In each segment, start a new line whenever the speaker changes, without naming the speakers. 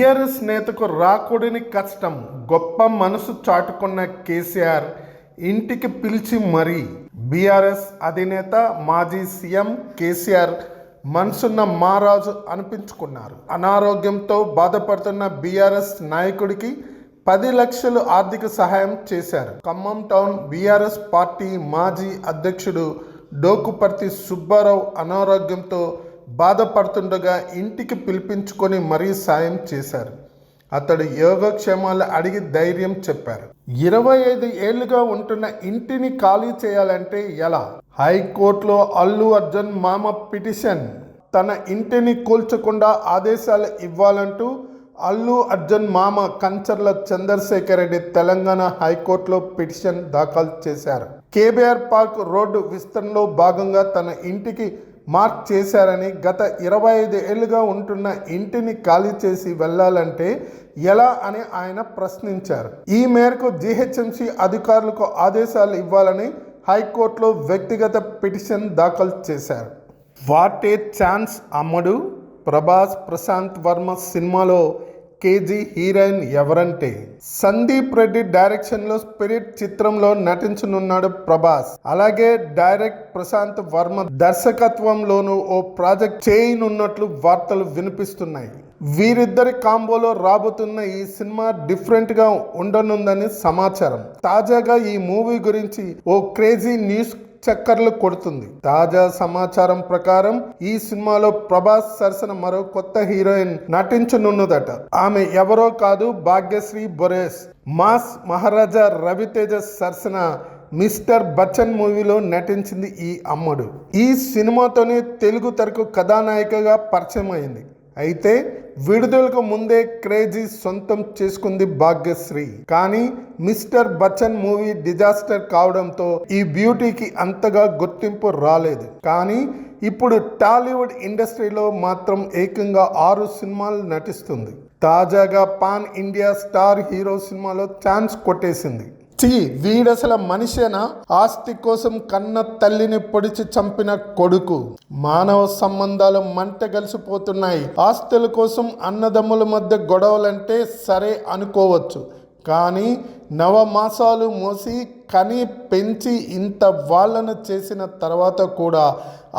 BRS నేతకు రాకూడని కష్టం, గొప్ప మనసు చాటుకున్న కేసీఆర్ ఇంటికి పిలిచి మరీ బీఆర్ఎస్ అధినేత మాజీ సీఎం కేసీఆర్ మనసున్న మహారాజు అనిపించుకున్నారు. అనారోగ్యంతో బాధపడుతున్న బీఆర్ఎస్ నాయకుడికి 10 లక్షలు ఆర్థిక సహాయం చేశారు. ఖమ్మం టౌన్ బీఆర్ఎస్ పార్టీ మాజీ అధ్యక్షుడు డోకుపర్తి సుబ్బారావు అనారోగ్యంతో బాధపడుతుండగా ఇంటికి పిలిపించుకొని మరీ సాయం చేశారు. అతడు యోగక్షేమాలు అడిగి ధైర్యం చెప్పారు. 25 ఏళ్లుగా ఉంటున్న ఇంటిని ఖాళీ చేయాలంటే ఎలా? హైకోర్టులో అల్లు అర్జున్ మామ పిటిషన్. తన ఇంటిని కూల్చకుండా ఆదేశాలు ఇవ్వాలంటూ అల్లు అర్జున్ మామ కంచర్ల చంద్రశేఖర్ రెడ్డి తెలంగాణ హైకోర్టులో పిటిషన్ దాఖలు చేశారు. కేబీఆర్ పార్క్ రోడ్డు విస్తరణలో భాగంగా తన ఇంటికి మార్క్ చేశారని, గత 25 ఏళ్లుగా ఉంటున్న ఇంటిని ఖాళీ చేసి వెళ్లాలంటే ఎలా అని ఆయన ప్రశ్నించారు. ఈ మేరకు జీహెచ్ఎంసీ అధికారులకు ఆదేశాలు ఇవ్వాలని హైకోర్టులో వ్యక్తిగత పిటిషన్ దాఖలు చేశారు. వాట్ ఏ ఛాన్స్ అమ్మడు. ప్రభాస్ ప్రశాంత్ వర్మ సినిమాలో కేజీ హీరోయిన్ ఎవరంటే సందీప్ రెడ్డి డైరెక్షన్లో స్పిరిట్ చిత్రంలో నటించనున్నాడు ప్రభాస్. అలాగే డైరెక్ట్ ప్రశాంత్ వర్మ దర్శకత్వంలోనూ ఓ ప్రాజెక్ట్ చేయనున్నట్లు వార్తలు వినిపిస్తున్నాయి. వీరిద్దరి కాంబోలో రాబోతున్న ఈ సినిమా డిఫరెంట్ గా ఉండనుందని సమాచారం. తాజాగా ఈ మూవీ గురించి ఓ క్రేజీ న్యూస్ చక్కర్లు కొడుతుంది. తాజా సమాచారం ప్రకారం ఈ సినిమాలో ప్రభాస్ సరసన మరో కొత్త హీరోయిన్ నటించనున్నదట. ఆమె ఎవరో కాదు, భాగ్యశ్రీ బొరేస్. మాస్ మహారాజా రవితేజ సరసన మిస్టర్ బచ్చన్ మూవీలో నటించింది ఈ అమ్మడు. ఈ సినిమాతోనే తెలుగు తెరకు కథానాయికగా పరిచయం అయింది. అయితే విడుదలకు ముందే క్రేజీ సొంతం చేసుకుంది భాగ్యశ్రీ. కానీ మిస్టర్ బచ్చన్ మూవీ డిజాస్టర్ కావడంతో ఈ బ్యూటీకి అంతగా గుర్తింపు రాలేదు. కానీ ఇప్పుడు టాలీవుడ్ ఇండస్ట్రీలో మాత్రం ఏకంగా 6 సినిమాలు నటిస్తుంది. తాజాగా పాన్ ఇండియా స్టార్ హీరో సినిమాలో ఛాన్స్ కొట్టేసింది. వీడసల మనిషేనా? ఆస్తి కోసం కన్న తల్లిని పొడిచి చంపిన కొడుకు. మానవ సంబంధాలు మంట కలిసిపోతున్నాయి. ఆస్తుల కోసం అన్నదమ్ముల మధ్య గొడవలంటే సరే అనుకోవచ్చు, కానీ నవమాసాలు మోసి కని పెంచి ఇంత వాళ్ళను చేసిన తర్వాత కూడా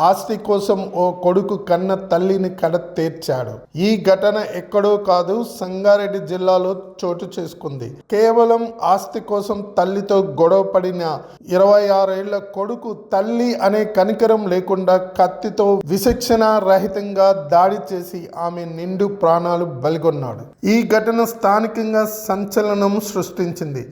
ఆస్తి కోసం ఓ కొడుకు కన్న తల్లిని కడతేర్చాడు. ఈ ఘటన ఎక్కడో కాదు, సంగారెడ్డి జిల్లాలో చోటు చేసుకుంది. కేవలం ఆస్తి కోసం తల్లితో గొడవ పడిన 26 ఏళ్ల కొడుకు తల్లి అనే కనికరం లేకుండా కత్తితో విచక్షణ రహితంగా దాడి చేసి ఆమె నిండు ప్రాణాలు బలిగొన్నాడు. ఈ ఘటన స్థానికంగా సంచలనం సృష్టించింది.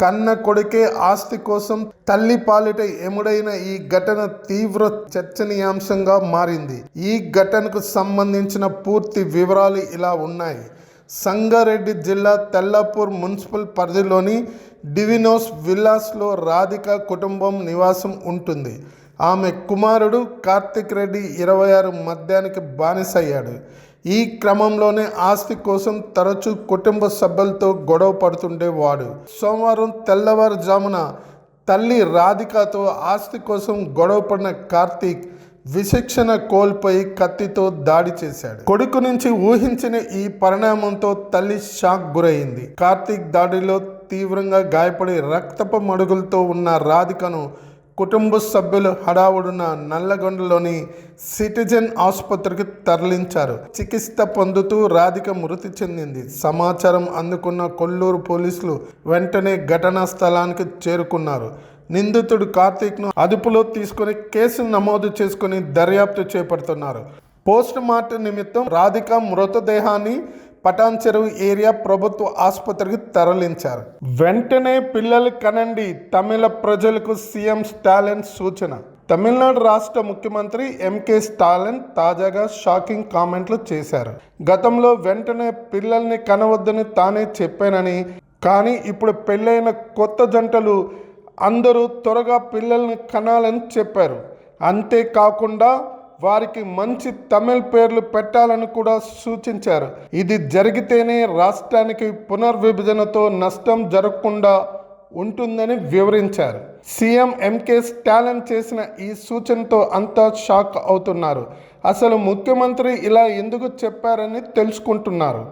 కన్న కొడుకే ఆస్తి కోసం తల్లి పాలిట ఎముడైన ఈ ఘటన తీవ్ర చర్చనీయాంశంగా మారింది. ఈ ఘటనకు సంబంధించిన పూర్తి వివరాలు ఇలా ఉన్నాయి. సంగారెడ్డి జిల్లా తెల్లాపూర్ మున్సిపల్ పరిధిలోని డివినోస్ విల్లాస్లో రాధిక కుటుంబం నివాసం ఉంటుంది. ఆమె కుమారుడు కార్తిక్ రెడ్డి 26 మద్యానికి బానిసయ్యాడు. ఈ క్రమంలోనే ఆస్తి కోసం తరచూ కుటుంబ సభ్యులతో గొడవ పడుతుండేవాడు. సోమవారం తెల్లవారుజామున తల్లి రాధికతో ఆస్తి కోసం గొడవ పడిన కార్తీక్ విచక్షణ కోల్పోయి కత్తితో దాడి చేశాడు. కొడుకు నుంచి ఊహించిన ఈ పరిణామంతో తల్లి షాక్ గురైంది. కార్తీక్ దాడిలో తీవ్రంగా గాయపడి రక్తపు మడుగులతో ఉన్న రాధికను కుటుంబ సభ్యులు హడావుడున నల్లగొండలోని సిటిజన్ ఆసుపత్రికి తరలించారు. చికిత్స పొందుతూ రాధిక మృతి చెందింది. సమాచారం అందుకున్న కొల్లూరు పోలీసులు వెంటనే ఘటనా స్థలానికి చేరుకున్నారు. నిందితుడు కార్తీక్ను అదుపులో తీసుకుని కేసు నమోదు చేసుకుని దర్యాప్తు చేపడుతున్నారు. పోస్ట్ మార్టం నిమిత్తం రాధిక మృతదేహాన్ని పటాన్ చెరువు ఏరియా ప్రభుత్వ ఆసుపత్రికి తరలించారు. వెంటనే పిల్లలు కనండి, తమిళ ప్రజలకు సీఎం స్టాలిన్ సూచన. తమిళనాడు రాష్ట్ర ముఖ్యమంత్రి ఎంకే స్టాలిన్ తాజాగా షాకింగ్ కామెంట్లు చేశారు. గతంలో వెంటనే పిల్లల్ని కనవద్దని తానే చెప్పానని, కానీ ఇప్పుడు పెళ్ళైన కొత్త జంటలు అందరూ త్వరగా పిల్లల్ని కనాలని చెప్పారు. అంతేకాకుండా వారికి మంచి తమిళ్ పేర్లు పెట్టాలని కూడా సూచించారు. ఇది జరిగితేనే రాష్ట్రానికి పునర్విభజనతో నష్టం జరగకుండా ఉంటుందని వివరించారు. సీఎం ఎంకే స్టాలిన్ చేసిన ఈ సూచనతో అంతా షాక్ అవుతున్నారు. అసలు ముఖ్యమంత్రి ఇలా ఎందుకు చెప్పారని తెలుసుకుంటున్నారు.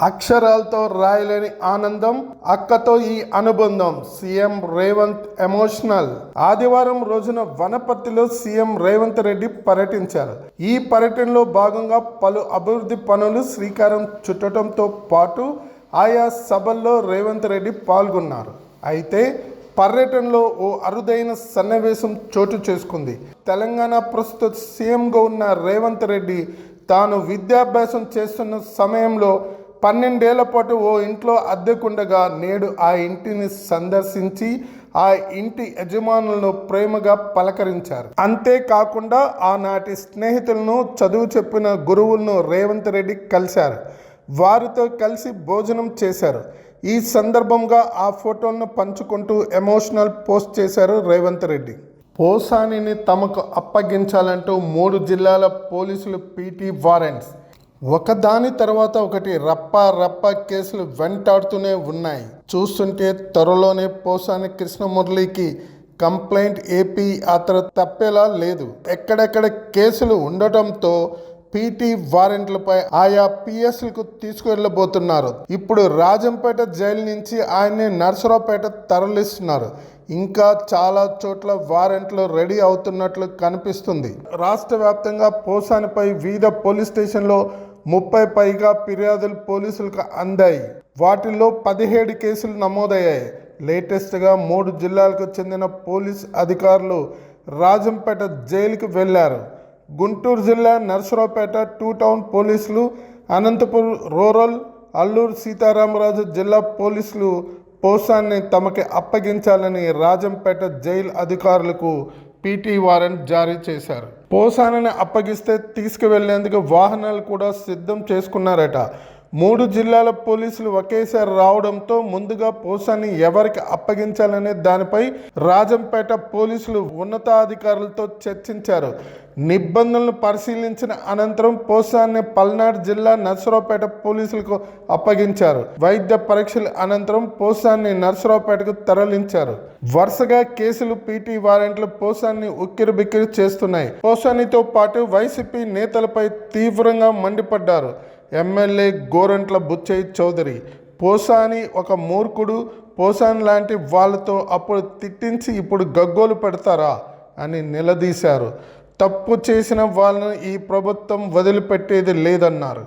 అక్షరాలతో రాయలేని ఆనందం, అక్కతో ఈ అనుబంధం. CM Revanth emotional. ఆదివారం రోజున వనపర్తిలో సీఎం రేవంత్ రెడ్డి పర్యటించారు. ఈ పర్యటనలో భాగంగా పలు అభివృద్ధి పనులు శ్రీకారం చుట్టడంతో పాటు ఆయా సభల్లో రేవంత్ రెడ్డి పాల్గొన్నారు. అయితే పర్యటనలో ఓ అరుదైన సన్నివేశం చోటు చేసుకుంది. తెలంగాణ ప్రస్తుత సీఎంగా ఉన్న రేవంత్ రెడ్డి తాను విద్యాభ్యాసం చేస్తున్న సమయంలో 12 ఏళ్ల పాటు ఓ ఇంట్లో అద్దెకుండగా నేడు ఆ ఇంటిని సందర్శించి ఆ ఇంటి యజమానులను ప్రేమగా పలకరించారు. అంతేకాకుండా ఆనాటి స్నేహితులను, చదువు చెప్పిన గురువులను రేవంత్ రెడ్డి కలిశారు. వారితో కలిసి భోజనం చేశారు. ఈ సందర్భంగా ఆ ఫోటోలను పంచుకుంటూ ఎమోషనల్ పోస్ట్ చేశారు రేవంత్ రెడ్డి. పోసానిని తమకు అప్పగించాలంటూ 3 జిల్లాల పోలీసులు పీటీ వారెంట్స్. ఒకదాని తర్వాత ఒకటి రప్ప కేసులు వెంటాడుతూనే ఉన్నాయి. చూస్తుంటే త్వరలోనే పోసాని కృష్ణమురళికి కంప్లైంట్ ఏపీ యాత్ర తప్పేలా లేదు. ఎక్కడెక్కడ కేసులు ఉండటంతో పీటీ వారెంట్లపై ఆయా పిఎస్లకు తీసుకువెళ్ళబోతున్నారు. ఇప్పుడు రాజంపేట జైలు నుంచి ఆయన్ని నర్సరావుపేట తరలిస్తున్నారు. ఇంకా చాలా చోట్ల వారెంట్లు రెడీ అవుతున్నట్లు కనిపిస్తుంది. రాష్ట్ర వ్యాప్తంగా పోసానిపై వివిధ పోలీస్ స్టేషన్లో 30 పైగా ఫిర్యాదులు పోలీసులకు అందాయి. వాటిల్లో 17 కేసులు నమోదయ్యాయి. లేటెస్ట్గా 3 జిల్లాలకు చెందిన పోలీస్ అధికారులు రాజంపేట జైలుకు వెళ్లారు. గుంటూరు జిల్లా నర్సరావుపేట 2 టౌన్ పోలీసులు, అనంతపురం రూరల్, అల్లూరు సీతారామరాజు జిల్లా పోలీసులు పోసాన్ని తమకి అప్పగించాలని రాజంపేట జైలు అధికారులకు పీటీ వారెంట్ జారీ చేశారు. పోసానిని అప్పగిస్తే తీసుకువెళ్లేందుకు వాహనాలు కూడా సిద్ధం చేసుకున్నారట. 3 జిల్లాల పోలీసులు ఒకేసారి రావడంతో ముందుగా పోసాన్ని ఎవరికి అప్పగించాలనే దానిపై రాజంపేట పోలీసులు ఉన్నతాధికారులతో చర్చించారు. నిబంధనలను పరిశీలించిన అనంతరం పోసాన్ని పల్నాడు జిల్లా నర్సరావుపేట పోలీసులకు అప్పగించారు. వైద్య పరీక్షల అనంతరం పోసాన్ని నర్సరావుపేటకు తరలించారు. వరుసగా కేసులు, పీటీ వారెంట్లు పోసాన్ని ఉక్కిరిబిక్కిరి చేస్తున్నాయి. పోసానితో పాటు వైసీపీ నేతలపై తీవ్రంగా మండిపడ్డారు ఎమ్మెల్యే గోరంట్ల బుచ్చయ్య చౌదరి. పోసాని ఒక మూర్ఖుడు, పోసాని లాంటి వాళ్ళతో అప్పుడు తిట్టించి ఇప్పుడు గగ్గోలు పెడతారా అని నిలదీశారు. తప్పు చేసిన వాళ్ళని ఈ ప్రభుత్వం వదిలిపెట్టేది లేదన్నారు.